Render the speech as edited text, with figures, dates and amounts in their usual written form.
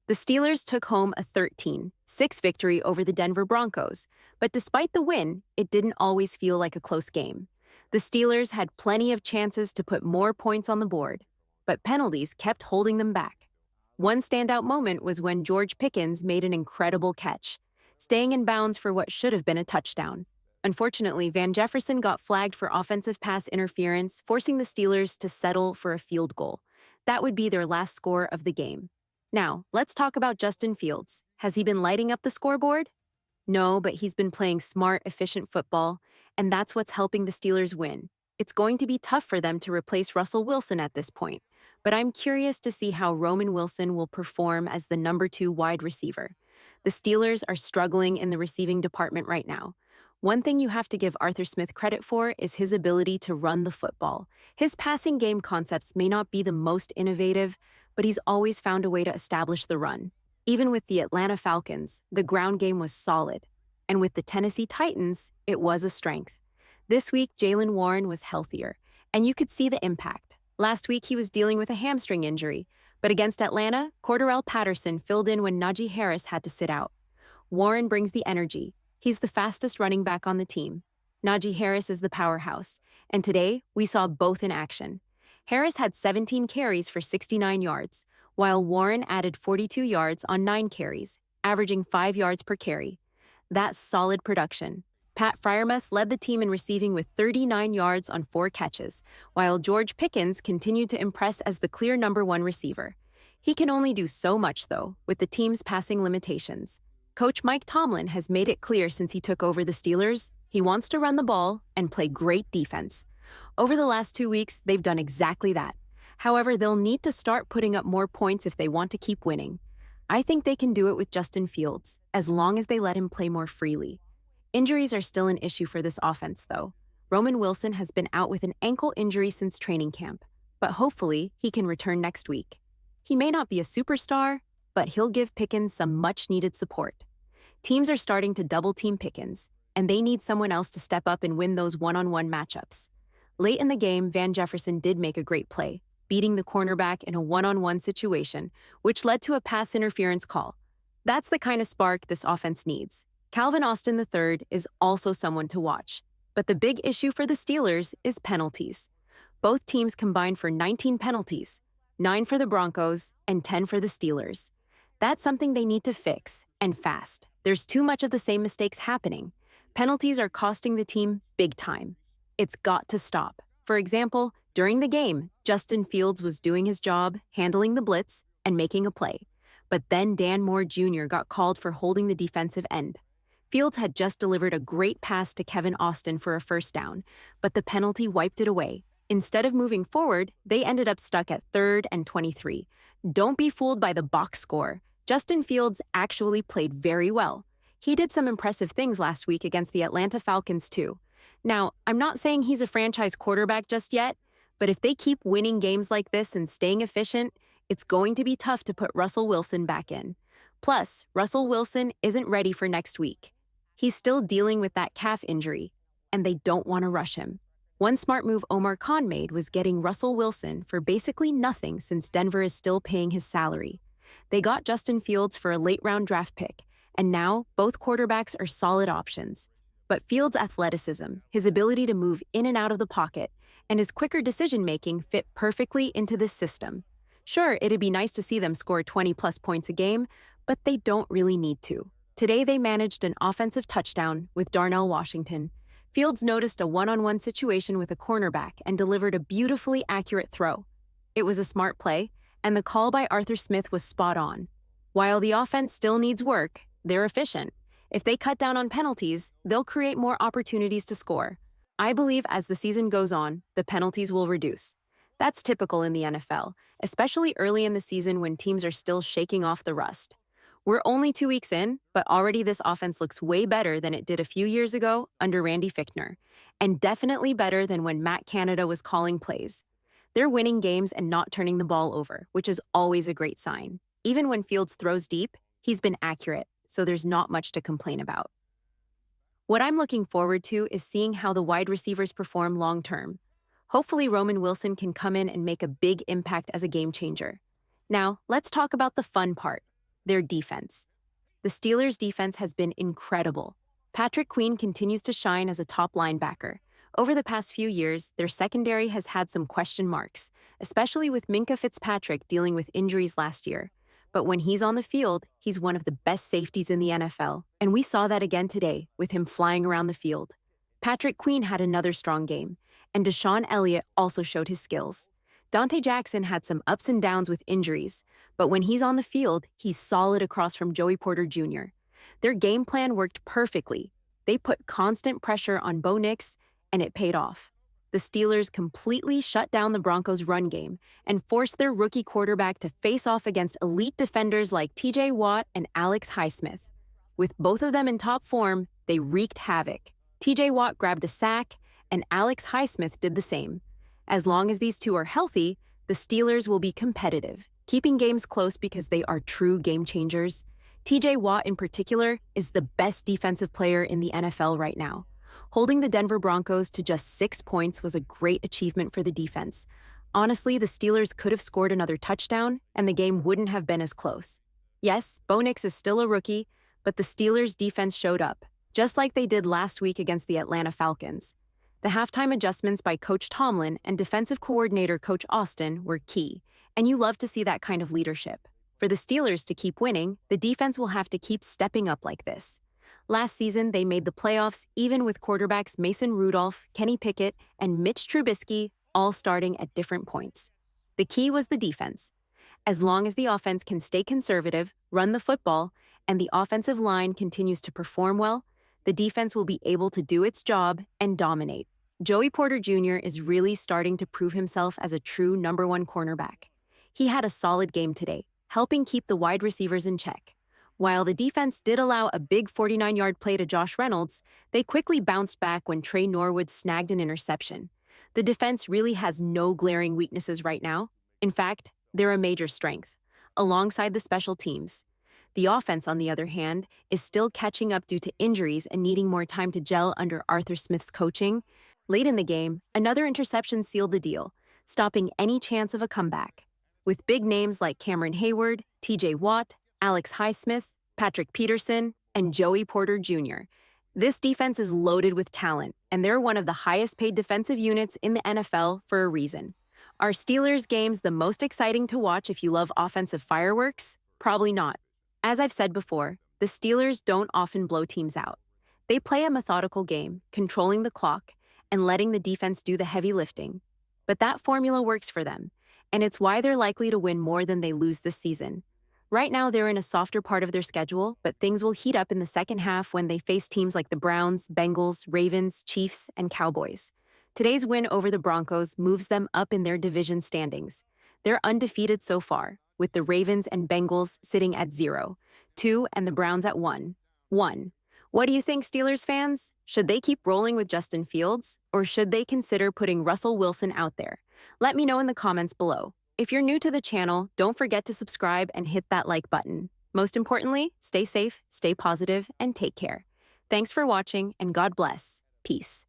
The Steelers took home a 13-6 victory over the Denver Broncos, but despite the win, it didn't always feel like a close game. The Steelers had plenty of chances to put more points on the board, but penalties kept holding them back. One standout moment was when George Pickens made an incredible catch, staying in bounds for what should have been a touchdown. Unfortunately, Van Jefferson got flagged for offensive pass interference, forcing the Steelers to settle for a field goal. That would be their last score of the game. Now, let's talk about Justin Fields. Has he been lighting up the scoreboard? No, but he's been playing smart, efficient football, and that's what's helping the Steelers win. It's going to be tough for them to replace Russell Wilson at this point, but I'm curious to see how Roman Wilson will perform as the number 2 wide receiver. The Steelers are struggling in the receiving department right now. One thing you have to give Arthur Smith credit for is his ability to run the football. His passing game concepts may not be the most innovative, but he's always found a way to establish the run. Even with the Atlanta Falcons, the ground game was solid. And with the Tennessee Titans, it was a strength. This week, Jaylen Warren was healthier, and you could see the impact. Last week, he was dealing with a hamstring injury, but against Atlanta, Cordarrelle Patterson filled in when Najee Harris had to sit out. Warren brings the energy. He's the fastest running back on the team. Najee Harris is the powerhouse, and today, we saw both in action. Harris had 17 carries for 69 yards, while Warren added 42 yards on 9 carries, averaging 5 yards per carry. That's solid production. Pat Freiermuth led the team in receiving with 39 yards on 4 catches, while George Pickens continued to impress as the clear number 1 receiver. He can only do so much, though, with the team's passing limitations. Coach Mike Tomlin has made it clear since he took over the Steelers, he wants to run the ball and play great defense. Over the last 2 weeks, they've done exactly that. However, they'll need to start putting up more points if they want to keep winning. I think they can do it with Justin Fields, as long as they let him play more freely. Injuries are still an issue for this offense, though. Roman Wilson has been out with an ankle injury since training camp, but hopefully he can return next week. He may not be a superstar, but he'll give Pickens some much-needed support. Teams are starting to double-team Pickens, and they need someone else to step up and win those one-on-one matchups. Late in the game, Van Jefferson did make a great play, beating the cornerback in a one-on-one situation, which led to a pass interference call. That's the kind of spark this offense needs. Calvin Austin III is also someone to watch. But the big issue for the Steelers is penalties. Both teams combined for 19 penalties, 9 for the Broncos and 10 for the Steelers. That's something they need to fix, and fast. There's too much of the same mistakes happening. Penalties are costing the team big time. It's got to stop. For example, during the game, Justin Fields was doing his job, handling the blitz, and making a play. But then Dan Moore Jr. got called for holding the defensive end. Fields had just delivered a great pass to Kevin Austin for a first down, but the penalty wiped it away. Instead of moving forward, they ended up stuck at 3rd and 23. Don't be fooled by the box score. Justin Fields actually played very well. He did some impressive things last week against the Atlanta Falcons, too. Now, I'm not saying he's a franchise quarterback just yet, but if they keep winning games like this and staying efficient, it's going to be tough to put Russell Wilson back in. Plus, Russell Wilson isn't ready for next week. He's still dealing with that calf injury, and they don't want to rush him. One smart move Omar Khan made was getting Russell Wilson for basically nothing since Denver is still paying his salary. They got Justin Fields for a late-round draft pick, and now both quarterbacks are solid options. But Fields' athleticism, his ability to move in and out of the pocket, and his quicker decision-making fit perfectly into this system. Sure, it'd be nice to see them score 20-plus points a game, but they don't really need to. Today they managed an offensive touchdown with Darnell Washington. Fields noticed a one-on-one situation with a cornerback and delivered a beautifully accurate throw. It was a smart play, and the call by Arthur Smith was spot on. While the offense still needs work, they're efficient. If they cut down on penalties, they'll create more opportunities to score. I believe as the season goes on, the penalties will reduce. That's typical in the NFL, especially early in the season when teams are still shaking off the rust. We're only 2 weeks in, but already this offense looks way better than it did a few years ago under Randy Fichtner, and definitely better than when Matt Canada was calling plays. They're winning games and not turning the ball over, which is always a great sign. Even when Fields throws deep, he's been accurate, so there's not much to complain about. What I'm looking forward to is seeing how the wide receivers perform long-term. Hopefully Roman Wilson can come in and make a big impact as a game changer. Now, let's talk about the fun part, their defense. The Steelers' defense has been incredible. Patrick Queen continues to shine as a top linebacker. Over the past few years, their secondary has had some question marks, especially with Minka Fitzpatrick dealing with injuries last year. But when he's on the field, he's one of the best safeties in the NFL, and we saw that again today with him flying around the field. Patrick Queen had another strong game, and Deshaun Elliott also showed his skills. Dante Jackson had some ups and downs with injuries, but when he's on the field, he's solid across from Joey Porter Jr. Their game plan worked perfectly. They put constant pressure on Bo Nix, and it paid off. The Steelers completely shut down the Broncos' run game and forced their rookie quarterback to face off against elite defenders like TJ Watt and Alex Highsmith. With both of them in top form, they wreaked havoc. TJ Watt grabbed a sack, and Alex Highsmith did the same. As long as these two are healthy, the Steelers will be competitive, keeping games close because they are true game changers. TJ Watt, in particular, is the best defensive player in the NFL right now. Holding the Denver Broncos to just 6 points was a great achievement for the defense. Honestly, the Steelers could have scored another touchdown, and the game wouldn't have been as close. Yes, Bo Nix is still a rookie, but the Steelers' defense showed up, just like they did last week against the Atlanta Falcons. The halftime adjustments by Coach Tomlin and defensive coordinator Coach Austin were key, and you love to see that kind of leadership. For the Steelers to keep winning, the defense will have to keep stepping up like this. Last season, they made the playoffs even with quarterbacks Mason Rudolph, Kenny Pickett, and Mitch Trubisky all starting at different points. The key was the defense. As long as the offense can stay conservative, run the football, and the offensive line continues to perform well, the defense will be able to do its job and dominate. Joey Porter Jr. is really starting to prove himself as a true number one cornerback. He had a solid game today, helping keep the wide receivers in check. While the defense did allow a big 49-yard play to Josh Reynolds, they quickly bounced back when Trey Norwood snagged an interception. The defense really has no glaring weaknesses right now. In fact, they're a major strength, alongside the special teams. The offense, on the other hand, is still catching up due to injuries and needing more time to gel under Arthur Smith's coaching. Late in the game, another interception sealed the deal, stopping any chance of a comeback. With big names like Cameron Hayward, TJ Watt, Alex Highsmith, Patrick Peterson, and Joey Porter Jr., this defense is loaded with talent, and they're one of the highest-paid defensive units in the NFL for a reason. Are Steelers games the most exciting to watch if you love offensive fireworks? Probably not. As I've said before, the Steelers don't often blow teams out. They play a methodical game, controlling the clock and letting the defense do the heavy lifting. But that formula works for them, and it's why they're likely to win more than they lose this season. Right now, they're in a softer part of their schedule, but things will heat up in the second half when they face teams like the Browns, Bengals, Ravens, Chiefs, and Cowboys. Today's win over the Broncos moves them up in their division standings. They're undefeated so far, with the Ravens and Bengals sitting at 0, 2, and the Browns at 1. What do you think, Steelers fans? Should they keep rolling with Justin Fields, or should they consider putting Russell Wilson out there? Let me know in the comments below. If you're new to the channel, don't forget to subscribe and hit that like button. Most importantly, stay safe, stay positive, and take care. Thanks for watching, and God bless. Peace.